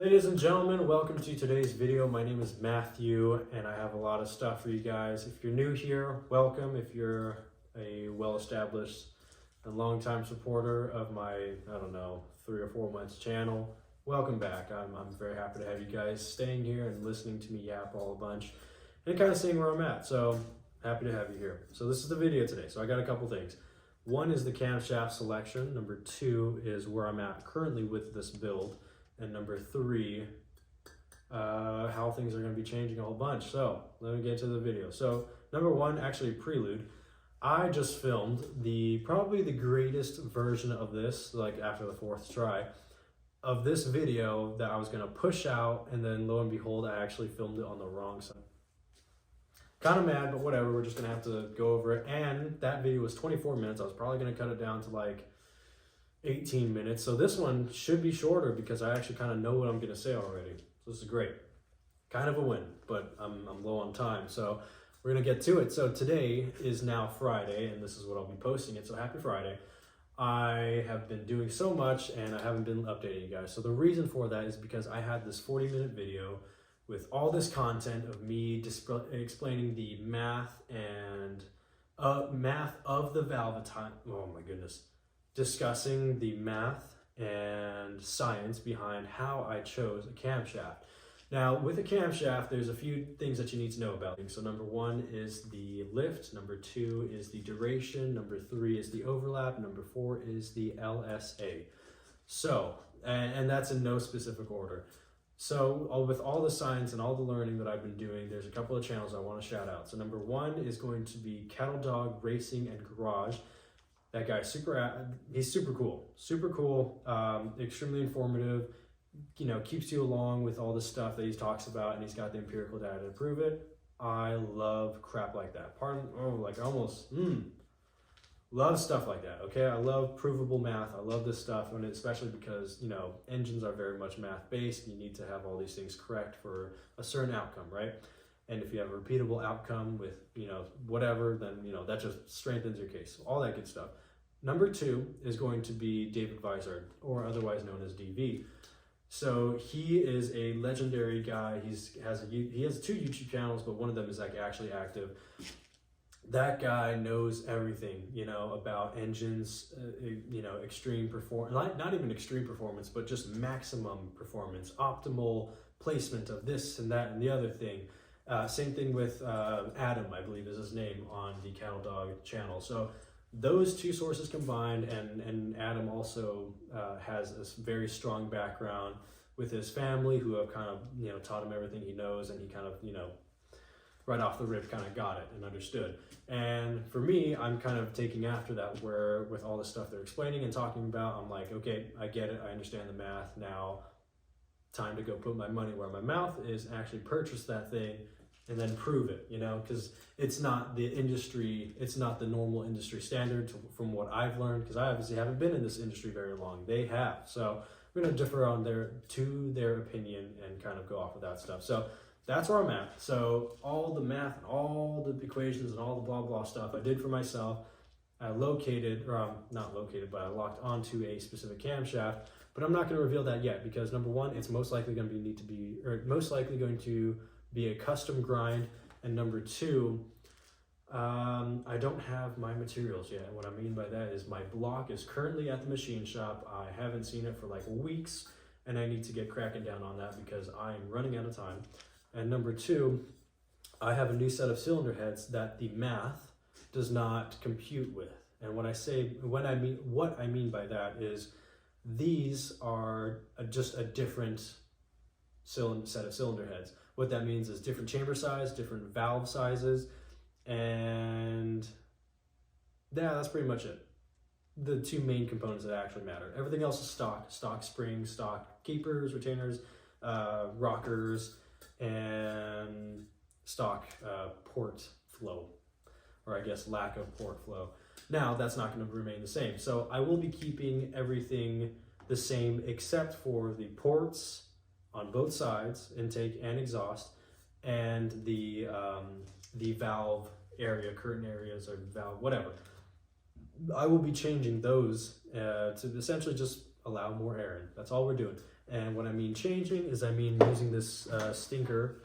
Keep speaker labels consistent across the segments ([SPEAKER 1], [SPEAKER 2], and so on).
[SPEAKER 1] Ladies and gentlemen, welcome to today's video. My name is Matthew and I have a lot of stuff for you guys. If you're new here, welcome. If you're a well-established and long-time supporter of my, 3 or 4 months channel, welcome back. I'm very happy to have you guys staying here and listening to me yap all a bunch and kind of seeing where I'm at. So happy to have you here. So this is the video today. So I got a couple things. One is the camshaft selection. Number 2 is where I'm at currently with this build. And number 3, how things are going to be changing a whole bunch. So let me get to the video. So number 1, actually prelude. I just filmed probably the greatest version of this, like after the 4th try, of this video that I was going to push out, and then lo and behold, I actually filmed it on the wrong side. Kind of mad, but whatever. We're just going to have to go over it. And that video was 24 minutes. I was probably going to cut it down to like 18 minutes. So this one should be shorter because I actually kind of know what I'm going to say already. So this is great. Kind of a win, but I'm low on time. So we're going to get to it. So today is now Friday, and this is what I'll be posting it. So happy Friday. I have been doing so much and I haven't been updating you guys. So the reason for that is because I had this 40-minute video with all this content of me explaining the math of the valve time. Oh my goodness. Discussing the math and science behind how I chose a camshaft. Now, with a camshaft, there's a few things that you need to know about. So number 1 is the lift, number 2 is the duration, number 3 is the overlap, number 4 is the LSA. So, and that's in no specific order. So with all the science and all the learning that I've been doing, there's a couple of channels I want to shout out. So number 1 is going to be Cattle Dog Racing and Garage. That guy, he's super cool, extremely informative, keeps you along with all the stuff that he talks about, and he's got the empirical data to prove it. I love crap like that. Love stuff like that, okay? I love provable math. I love this stuff, and especially because, engines are very much math-based. You need to have all these things correct for a certain outcome, right? And if you have a repeatable outcome with, whatever, then, that just strengthens your case. All that good stuff. Number 2 is going to be David Vizard, or otherwise known as DV. So he is a legendary guy. He has 2 YouTube channels, but one of them is like actually active. That guy knows everything, about engines, extreme performance, not even extreme performance, but just maximum performance, optimal placement of this and that and the other thing. Same thing with Adam, I believe is his name, on the Cattle Dog channel. So those 2 sources combined, and Adam also has a very strong background with his family who have kind of, taught him everything he knows, and he kind of, right off the rip kind of got it and understood. And for me, I'm kind of taking after that, where with all the stuff they're explaining and talking about, I'm like, okay, I get it, I understand the math now. Time to go put my money where my mouth is, actually purchase that thing and then prove it, because it's not the industry, it's not the normal industry standard from what I've learned, because I obviously haven't been in this industry very long. They have. So we're going to differ on their opinion and kind of go off of that stuff. So that's where I'm at. So all the math and all the equations and all the blah, blah stuff I did for myself. I locked onto a specific camshaft. But I'm not going to reveal that yet because number 1, it's most likely going to be a custom grind, and number 2, I don't have my materials yet. And what I mean by that is my block is currently at the machine shop. I haven't seen it for like weeks, and I need to get cracking down on that because I'm running out of time. And number 2, I have a new set of cylinder heads that the math does not compute with. And what I mean by that is, these are just a different set of cylinder heads. What that means is different chamber size, different valve sizes, and yeah, that's pretty much it. The 2 main components that actually matter. Everything else is stock springs, stock keepers, retainers, rockers, and stock port flow, or I guess lack of port flow. Now, that's not going to remain the same. So I will be keeping everything the same except for the ports on both sides, intake and exhaust, and the valve area, curtain areas, or valve, whatever. I will be changing those to essentially just allow more air in. That's all we're doing. And what I mean changing is I mean using this stinker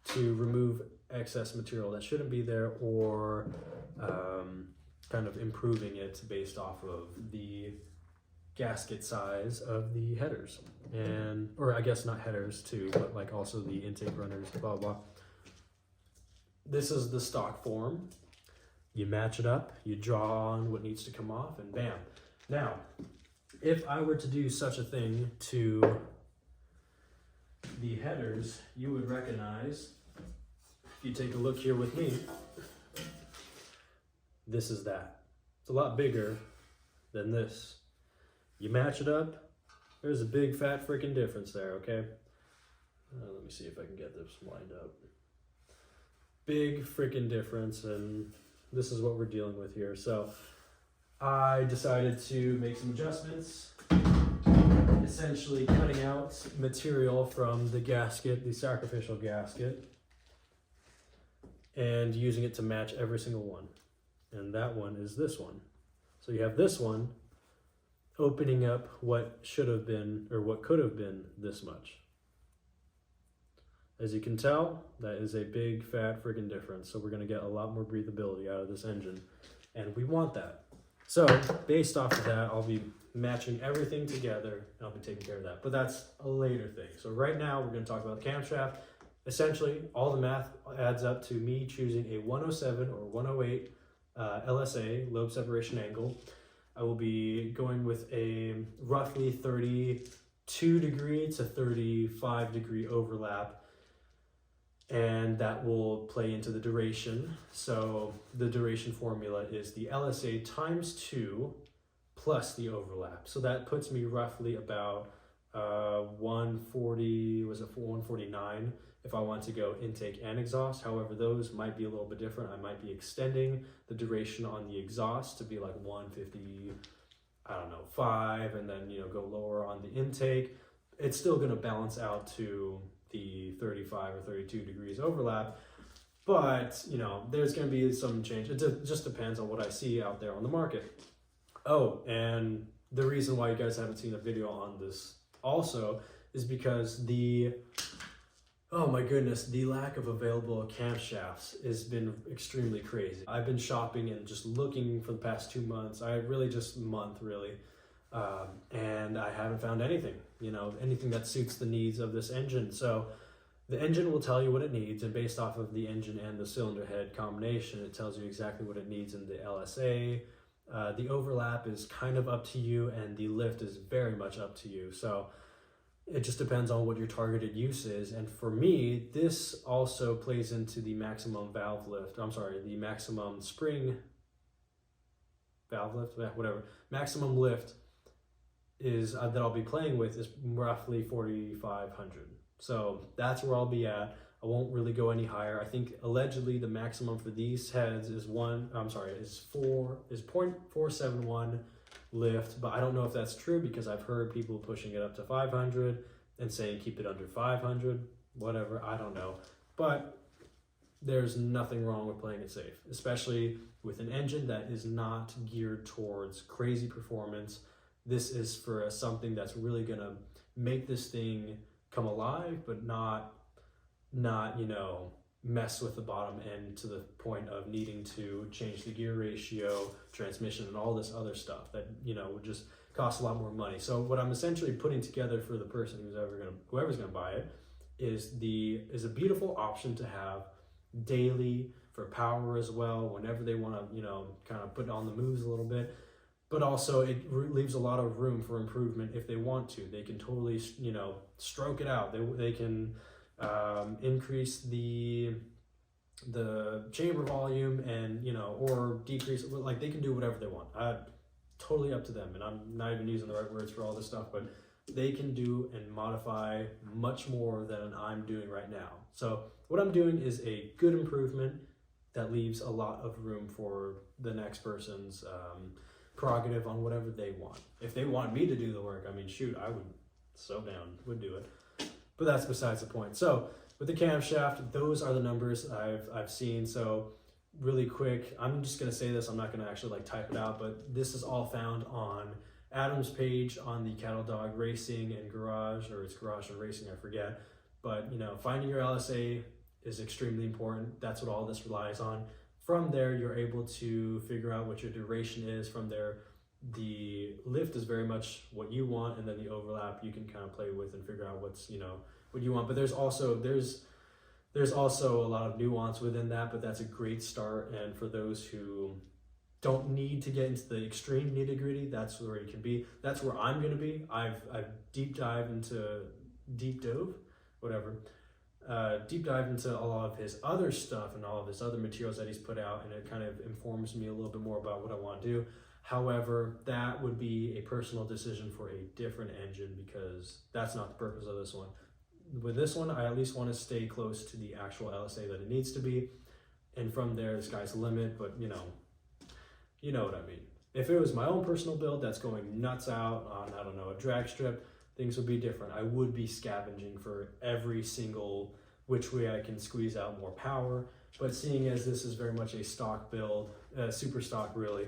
[SPEAKER 1] to remove excess material that shouldn't be there, or kind of improving it based off of the gasket size of the headers, and or I guess not headers too, but like also the intake runners, blah blah. This is the stock form. You match it up, you draw on what needs to come off, and bam. Now, if I were to do such a thing to the headers, you would recognize, if you take a look here with me, this is that. It's a lot bigger than this. You match it up, there's a big fat freaking difference there, okay? Let me see if I can get this lined up. Big freaking difference, and this is what we're dealing with here. So I decided to make some adjustments, essentially cutting out material from the gasket, the sacrificial gasket, and using it to match every single one. And that one is this one. So you have this one opening up what should have been, or what could have been, this much. As you can tell, that is a big fat friggin' difference. So we're gonna get a lot more breathability out of this engine, and we want that. So based off of that, I'll be matching everything together, and I'll be taking care of that. But that's a later thing. So right now, we're gonna talk about the camshaft. Essentially, all the math adds up to me choosing a 107 or 108 LSA, lobe separation angle. I will be going with a roughly 32 degree to 35 degree overlap, and that will play into the duration. So the duration formula is the LSA times 2 plus the overlap. So that puts me roughly about 140, was it 149 if I want to go intake and exhaust. However, those might be a little bit different. I might be extending the duration on the exhaust to be like 150, I don't know, 5, and then, you know, go lower on the intake. It's still going to balance out to the 35 or 32 degrees overlap, but, you know, there's going to be some change. It just depends on what I see out there on the market. Oh, and the reason why you guys haven't seen a video on this also is because oh my goodness, the lack of available camshafts has been extremely crazy. I've been shopping and just looking for the past 2 months. Month really. And I haven't found anything, you know, anything that suits the needs of this engine. So the engine will tell you what it needs, and based off of the engine and the cylinder head combination, it tells you exactly what it needs in the LSA. The overlap is kind of up to you, and the lift is very much up to you. So it just depends on what your targeted use is. And for me, this also plays into the maximum valve lift. I'm sorry, the maximum spring valve lift, whatever. Maximum lift is that I'll be playing with is roughly 4,500. So that's where I'll be at. I won't really go any higher. I think allegedly the maximum for these heads is 0.471 lift, but I don't know if that's true, because I've heard people pushing it up to 500 and saying keep it under 500, whatever, I don't know. But there's nothing wrong with playing it safe, especially with an engine that is not geared towards crazy performance. This is for something that's really gonna make this thing come alive, but not you know, mess with the bottom end to the point of needing to change the gear ratio, transmission, and all this other stuff that, you know, would just cost a lot more money. So what I'm essentially putting together for the person whoever's gonna buy it is a beautiful option to have daily for power as well, whenever they want to, you know, kind of put on the moves a little bit. But also it leaves a lot of room for improvement if they want to. They can totally, you know, stroke it out. They can increase the chamber volume, and, you know, or decrease, like they can do whatever they want. Totally up to them, and I'm not even using the right words for all this stuff, but they can do and modify much more than I'm doing right now. So what I'm doing is a good improvement that leaves a lot of room for the next person's prerogative on whatever they want. If they want me to do the work, I mean, shoot, I would would do it. But that's besides the point. So with the camshaft, those are the numbers I've seen. So really quick, I'm just gonna say this, I'm not gonna actually like type it out, but this is all found on Adam's page on the Cattle Dog Racing and Garage, or it's Garage and Racing, I forget. But you know, finding your LSA is extremely important. That's what all this relies on. From there, you're able to figure out what your duration is. From there, the lift is very much what you want, and then the overlap you can kind of play with and figure out what's, you know, what you want. But there's also a lot of nuance within that, but that's a great start. And for those who don't need to get into the extreme nitty-gritty, that's where you can be. That's where I'm going to be. I've deep dived into a lot of his other stuff and all of his other materials that he's put out, and it kind of informs me a little bit more about what I want to do. However, that would be a personal decision for a different engine, because that's not the purpose of this one. With this one, I at least want to stay close to the actual LSA that it needs to be, and from there, the sky's the limit. But you know what I mean. If it was my own personal build that's going nuts out on, I don't know, a drag strip, things would be different. I would be scavenging for every single which way I can squeeze out more power. But seeing as this is very much a stock build, super stock really,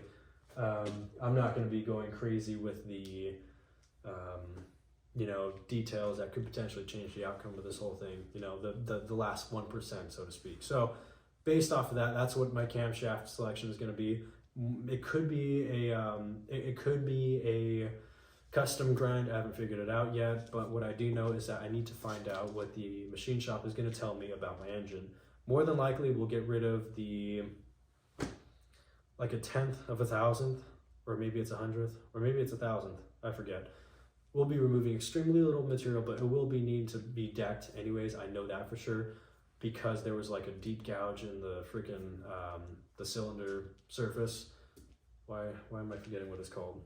[SPEAKER 1] I'm not going to be going crazy with the details that could potentially change the outcome of this whole thing, the last 1%, so to speak. So based off of that, that's what my camshaft selection is going to be. It could be a custom grind. I haven't figured it out yet, but what I do know is that I need to find out what the machine shop is going to tell me about my engine. More than likely, we'll get rid of the like 1/10 of 1,000th, or maybe it's 100th, or maybe it's 1,000th. I forget. We'll be removing extremely little material, but it will be need to be decked anyways. I know that for sure, because there was like a deep gouge in the freaking the cylinder surface. Why am I forgetting what it's called?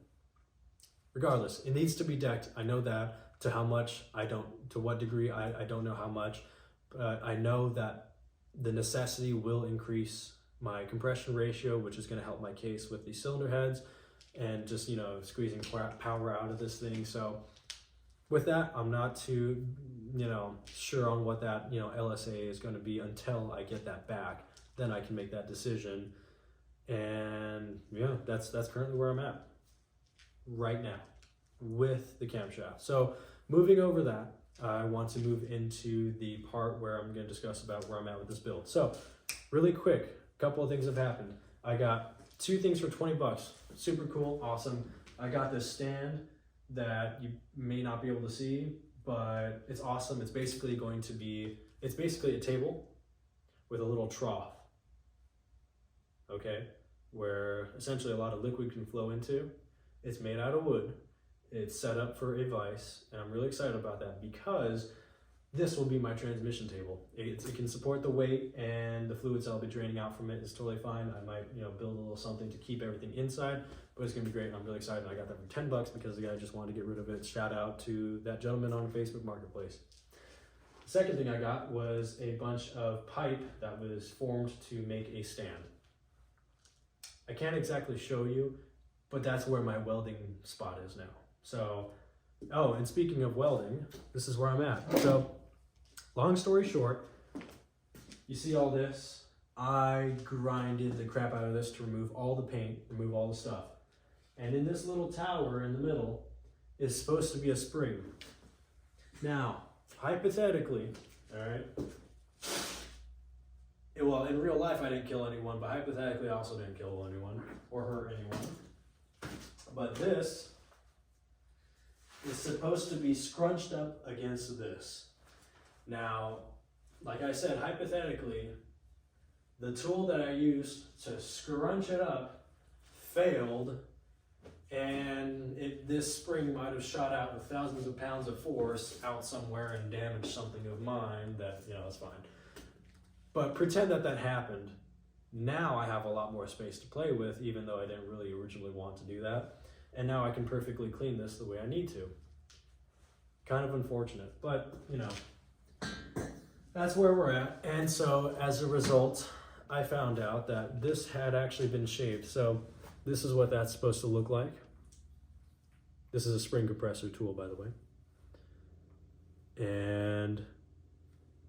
[SPEAKER 1] Regardless, it needs to be decked. I know that. To how much, to what degree, I don't know how much, but I know that the necessity will increase my compression ratio, which is going to help my case with the cylinder heads and just, squeezing power out of this thing. So with that, I'm not too, sure on what that, LSA is going to be until I get that back. Then I can make that decision. And yeah, that's currently where I'm at right now with the camshaft. So moving over that, I want to move into the part where I'm going to discuss about where I'm at with this build. So really quick, a couple of things have happened. I got 2 things for $20. Super cool, awesome. I got this stand that you may not be able to see, but it's awesome. It's basically a table with a little trough, okay, where essentially a lot of liquid can flow into. It's made out of wood. It's set up for a vise, and I'm really excited about that because this will be my transmission table. It can support the weight, and the fluids I'll be draining out from it is totally fine. I might, build a little something to keep everything inside, but it's gonna be great. And I'm really excited. I got that for $10 because the guy just wanted to get rid of it. Shout out to that gentleman on Facebook Marketplace. The second thing I got was a bunch of pipe that was formed to make a stand. I can't exactly show you, but that's where my welding spot is now. So, oh, and speaking of welding, this is where I'm at. So, long story short, you see all this, I grinded the crap out of this to remove all the paint, remove all the stuff. And in this little tower in the middle is supposed to be a spring. Now, hypothetically, all right, well, in real life I didn't kill anyone, but hypothetically I also didn't kill anyone or hurt anyone. But this is supposed to be scrunched up against this. Now, like I said, hypothetically, the tool that I used to scrunch it up failed, and this spring might have shot out with thousands of pounds of force out somewhere and damaged something of mine that, it's fine. But pretend that happened. Now I have a lot more space to play with, even though I didn't really originally want to do that. And now I can perfectly clean this the way I need to. Kind of unfortunate, but that's where we're at. And so as a result, I found out that this had actually been shaved. So this is what that's supposed to look like. This is a spring compressor tool, by the way. And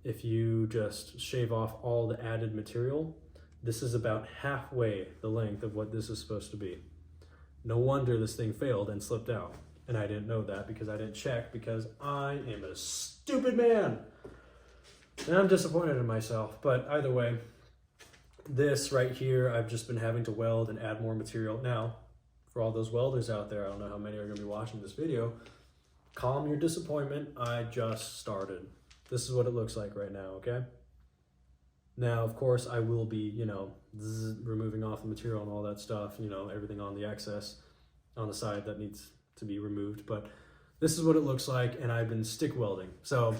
[SPEAKER 1] if you just shave off all the added material, this is about halfway the length of what this is supposed to be. No wonder this thing failed and slipped out. And I didn't know that because I didn't check, because I am a stupid man. And I'm disappointed in myself. But either way, this right here, I've just been having to weld and add more material. Now, for all those welders out there, I don't know how many are going to be watching this video, calm your disappointment. I just started. This is what it looks like right now, okay? Now, of course, I will be, you know, removing off the material and all that stuff, you know, everything on the excess on the side that needs to be removed. But this is what it looks like, and I've been stick welding. So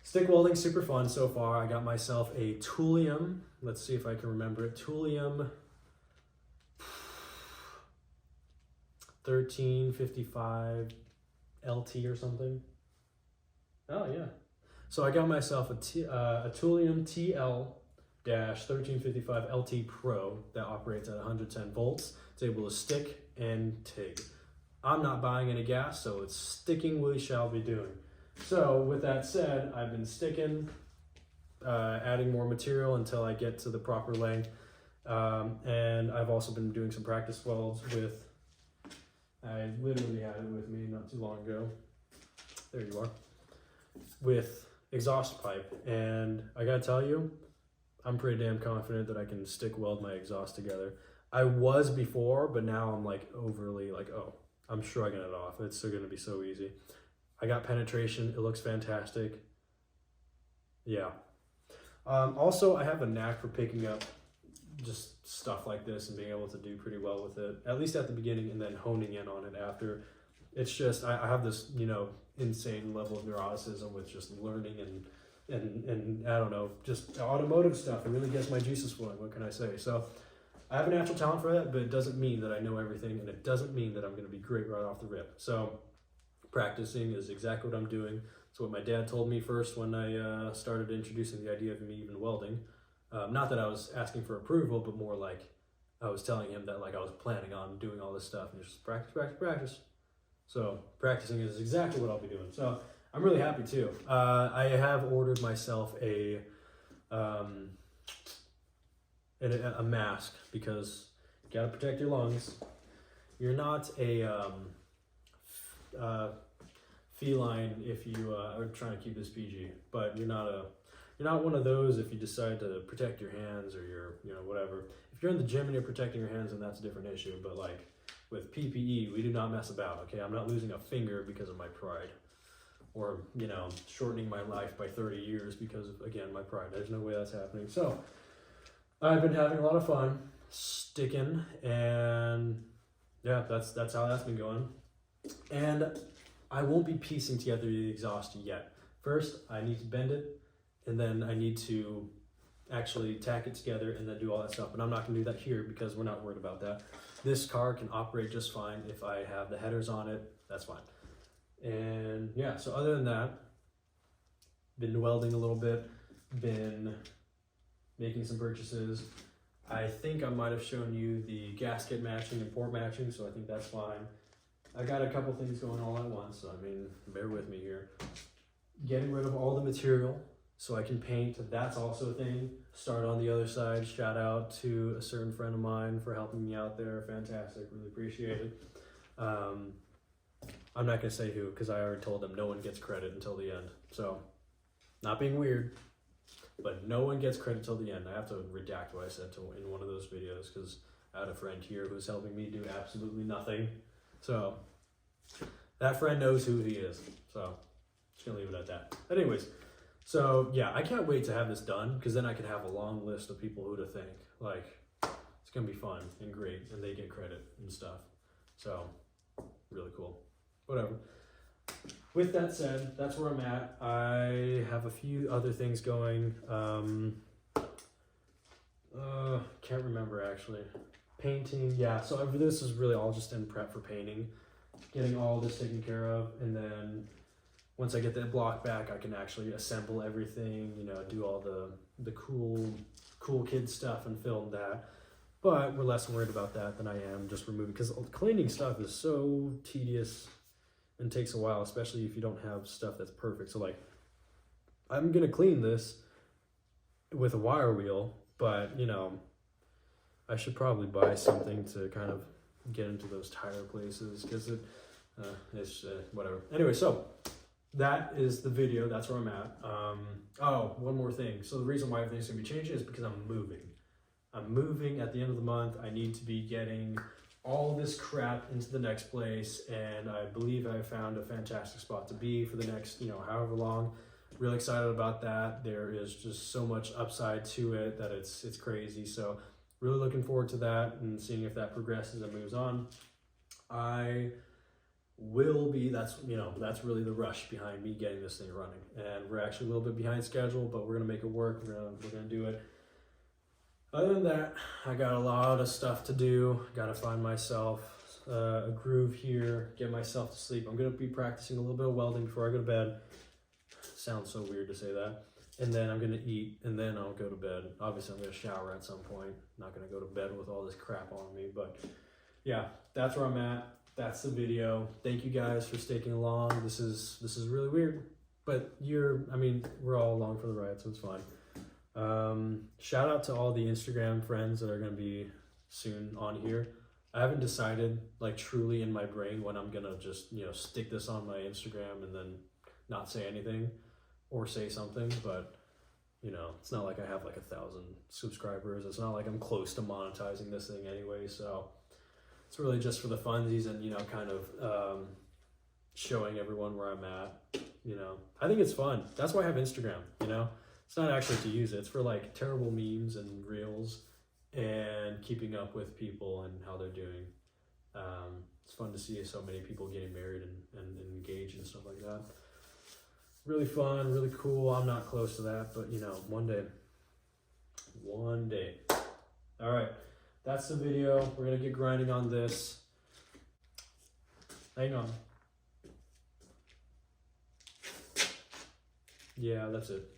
[SPEAKER 1] stick welding, super fun so far. I got myself a Thulium. Let's see if I can remember it. Thulium 1355 LT or something. Oh yeah. So I got myself a Thulium TL-1355 LT Pro that operates at 110 volts. It's able to stick and TIG. I'm not buying any gas, so it's sticking we shall be doing. So with that said, I've been sticking, adding more material until I get to the proper length. And I've also been doing some practice welds with, I literally had it with me not too long ago. There you are. With exhaust pipe. And I gotta tell you, I'm pretty damn confident that I can stick weld my exhaust together. I was before, but now I'm like overly like, oh, I'm shrugging it off. It's still gonna be so easy. I got penetration. It looks fantastic. Yeah. Also, I have a knack for picking up just stuff like this and being able to do pretty well with it, at least at the beginning, and then honing in on it after. It's just, I have this, you know, insane level of neuroticism with just learning and I don't know, just automotive stuff. It really gets my juices flowing. What can I say? So I have a natural talent for that, but it doesn't mean that I know everything, and it doesn't mean that I'm going to be great right off the rip. So practicing is exactly what I'm doing. It's what my dad told me first when I started introducing the idea of me even welding. Not that I was asking for approval, but more like I was telling him that like I was planning on doing all this stuff, and just practice, practice, practice. So practicing is exactly what I'll be doing. So I'm really happy too. I have ordered myself a mask, because you gotta protect your lungs. You're not a feline if you are trying to keep this PG, but you're not one of those if you decide to protect your hands or your, you know, whatever. If you're in the gym and you're protecting your hands, then that's a different issue. But like with PPE, we do not mess about, okay? I'm not losing a finger because of my pride, or, you know, shortening my life by 30 years because of, again, my pride. There's no way that's happening. So I've been having a lot of fun sticking, and yeah, that's how that's been going. And I won't be piecing together the exhaust yet. First, I need to bend it, and then I need to actually tack it together and then do all that stuff. But I'm not gonna do that here because we're not worried about that. This car can operate just fine if I have the headers on it, that's fine. And yeah, so other than that, been welding a little bit, been making some purchases. I think I might have shown you the gasket matching and port matching, so I think that's fine. I got a couple things going all at once, so I mean, bear with me here. Getting rid of all the material so I can paint, that's also a thing. Start on the other side. Shout out to a certain friend of mine for helping me out there. Fantastic, really appreciate it. I'm not gonna say who, because I already told them no one gets credit until the end. So, not being weird, but no one gets credit till the end. I have to redact what I said in one of those videos, because I had a friend here who's helping me do absolutely nothing. So that friend knows who he is. So just gonna leave it at that. But anyways, so yeah, I can't wait to have this done, because then I can have a long list of people who to thank. Like, it's gonna be fun and great, and they get credit and stuff. So really cool. Whatever. With that said, that's where I'm at. I have a few other things going. Can't remember actually. Painting, yeah. So this is really all just in prep for painting, getting all this taken care of, and then once I get that block back, I can actually assemble everything. You know, do all the cool kid stuff and film that. But we're less worried about that than I am just removing, because cleaning stuff is so tedious and takes a while, especially if you don't have stuff that's perfect. So like, I'm gonna clean this with a wire wheel, but you know, I should probably buy something to kind of get into those tire places because it's whatever. Anyway, so that is the video. That's where I'm at. Oh, one more thing. So the reason why everything's gonna be changing is because I'm moving. I'm moving at the end of the month. I need to be getting all this crap into the next place, and I believe I found a fantastic spot to be for the next, however long. Really excited about that. There is just so much upside to it that it's crazy. So really looking forward to that and seeing if that progresses and moves on. I will be, that's really the rush behind me getting this thing running. And we're actually a little bit behind schedule, but we're gonna make it work. We're gonna do it. Other than that, I got a lot of stuff to do. Gotta find myself a groove here, get myself to sleep. I'm gonna be practicing a little bit of welding before I go to bed. Sounds so weird to say that. And then I'm gonna eat, and then I'll go to bed. Obviously, I'm gonna shower at some point. Not gonna go to bed with all this crap on me, but yeah, that's where I'm at. That's the video. Thank you guys for sticking along. This is really weird, but we're all along for the ride, so it's fine. Shout out to all the Instagram friends that are gonna be soon on here. I haven't decided, like, truly in my brain when I'm gonna just stick this on my Instagram and then not say anything or say something, but it's not like I have like 1,000 subscribers. It's not like I'm close to monetizing this thing anyway, so it's really just for the funsies and kind of showing everyone where I'm at. I think it's fun. That's why I have Instagram. It's not actually to use it. It's for like terrible memes and reels and keeping up with people and how they're doing. It's fun to see so many people getting married and engaged and stuff like that. Really fun, really cool. I'm not close to that, but one day. All right, that's the video. We're gonna get grinding on this. Hang on. Yeah, that's it.